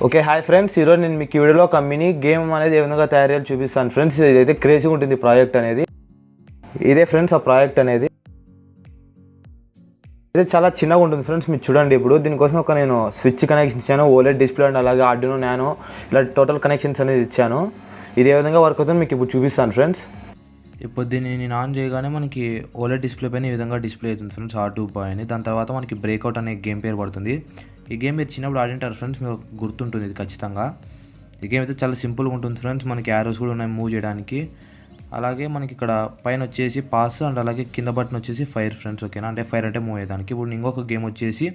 Okay hi friends, ఈరోజు నేను మీకు వీడియోలో ఒక మినీ గేమ్ అనేది ఏ విధంగా తయారు చేయాలో చూపిస్తాను ఫ్రెండ్స్. ఇదైతే క్రేజీగా ఉంటుంది ప్రాజెక్ట్ అనేది. ఇదే ఫ్రెండ్స్ ఆ ప్రాజెక్ట్ అనేది. ఇది చాలా చిన్నగా ఉంటుంది ఫ్రెండ్స్. మీరు చూడండి, ఇప్పుడు దీనికోసం ఒక నేను స్విచ్ కనెక్షన్ ఇచ్చాను, ఓలెడ్ డిస్ప్లే అండ్ అలాగే ఆర్డునో నానో ఇలా టోటల్ కనెక్షన్స్ అనేది ఇచ్చాను. ఇది ఏ విధంగా వర్క్ అవుతుందో మీకు ఇప్పుడు చూపిస్తాను ఫ్రెండ్స్. ఇప్పుడు దీన్ని నేను ఆన్ చేయగానే మనకి ఓలెడ్ డిస్ప్లే పైన ఈ విధంగా డిస్ప్లే అవుతుంది ఫ్రెండ్స్, R2 అని. దాని తర్వాత మనకి బ్రేక్అవుట్ అనే గేమ్ పేరు పడుతుంది. ఈ గేమ్ మీరు చిన్నప్పుడు ఆడింటారు ఫ్రెండ్స్, మీకు గుర్తుంటుంది ఇది ఖచ్చితంగా. ఈ గేమ్ అయితే చాలా సింపుల్గా ఉంటుంది ఫ్రెండ్స్. మనకి యారోస్ కూడా ఉన్నాయి మూవ్ చేయడానికి. అలాగే మనకి ఇక్కడ పైన వచ్చేసి పాస్ అండ్ అలాగే కింద బటన్ వచ్చేసి ఫైర్ ఫ్రెండ్స్. ఓకేనా, అంటే ఫైర్ అంటే మూవ్ అయ్యేదానికి. ఇప్పుడు ఇంకొక గేమ్ వచ్చేసి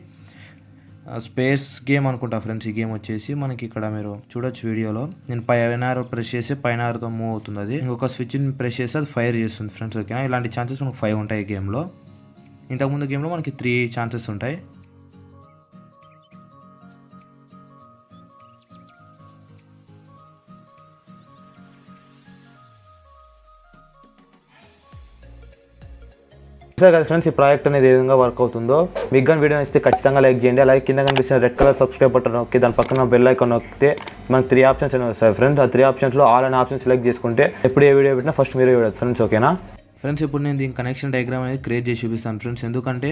స్పేస్ గేమ్ అనుకుంటా ఫ్రెండ్స్. ఈ గేమ్ వచ్చేసి మనకి ఇక్కడ మీరు చూడొచ్చు వీడియోలో, నేను పైన ఆరో ప్రెస్ చేసి పైన ఆరోతో మూవ్ అవుతుంది. అది ఇంకొక స్విచ్ని ప్రెస్ చేసి అది ఫైర్ చేస్తుంది ఫ్రెండ్స్. ఓకేనా, ఇలాంటి ఛాన్సెస్ మనకు 5 ఉంటాయి ఈ గేమ్లో. ఇంతకుముందు గేమ్లో మనకి 3 ఛాన్సెస్ ఉంటాయి. సరే కదా ఫ్రెండ్స్, ఈ ప్రాజెక్ట్ అనేది ఏ విధంగా వర్క్ అవుతుందో. మీకు కానీ వీడియో నచ్చితే ఖచ్చితంగా లైక్ చేయండి. అలాగే కింద కనిపిస్తున్న రెడ్ కలర్ సబ్స్క్రైబ్ బటన్ నొక్కి దాని పక్కన బెల్ ఐకాన్ నొక్కితే మనకు 3 ఆప్షన్స్ అనేవి వస్తాయి ఫ్రెండ్స్. ఆ 3 ఆప్షన్స్లో ఆల్ అనే ఆప్షన్ సెలెక్ట్ చేసుకుంటే ఎప్పుడు ఏ వీడియో పెట్టినా ఫస్ట్ మీరే చూడదు ఫ్రెండ్స్. ఓకేనా ఫ్రెండ్స్, ఇప్పుడు నేను దీని కనెక్షన్ డయాగ్రామ్ అనేది క్రియేట్ చేసి చూపిస్తాను ఫ్రెండ్స్. ఎందుకంటే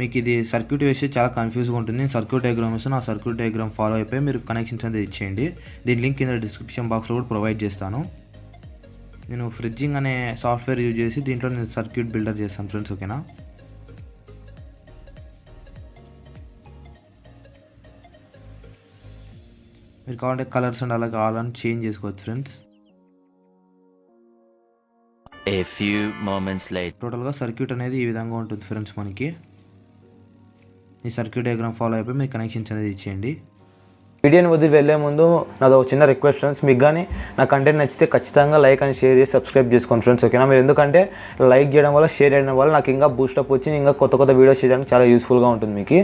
మీకు ఇది సర్క్యూట్ వేస్తే చాలా కన్ఫ్యూజ్గా ఉంటుంది. నేను సర్క్యూట్ డయాగ్రామ్ ఇస్తాను, ఆ సర్క్యూట్ డయాగ్రామ్ ఫాలో అయిపోయి మీరు కనెక్షన్స్ అనేది ఇచ్చేయండి. దీని లింక్ కింద డిస్క్రిప్షన్ బాక్స్లో కూడా ప్రొవైడ్ చేస్తాను. నేను ఫ్రిడ్జింగ్ అనే సాఫ్ట్వేర్ యూజ్ చేసి దీంట్లో నేను సర్క్యూట్ బిల్డర్ చేస్తాను ఫ్రెండ్స్. ఓకేనా, మీరు కావాలంటే కలర్స్ అండ్ అలాగే ఆల్ అని చేంజ్ చేసుకోవచ్చు friends. A few moments later. టోటల్గా సర్క్యూట్ అనేది ఈ విధంగా ఉంటుంది ఫ్రెండ్స్. మనకి ఈ సర్క్యూట్ డయాగ్రామ్ ఫాలో అయిపోయి మీరు కనెక్షన్స్ అనేది ఇచ్చేయండి. వీడియోని వదిలి వెళ్ళే ముందు నాది ఒక చిన్న రిక్వెస్ట్ ఫ్రెండ్స్. మీకు కానీ నా కంటెంట్ నచ్చితే ఖచ్చితంగా లైక్ అని షేర్ చేసి సబ్స్క్రైబ్ చేసుకోండి ఫ్రెండ్స్. ఓకేనా, మీరు ఎందుకంటే లైక్ చేయడం వల్ల, షేర్ చేయడం వల్ల నాకు ఇంకా బూస్టప్ వచ్చి ఇంకా కొత్త వీడియోస్ చేయడానికి చాలా యూస్ఫుల్గా ఉంటుంది మీకు.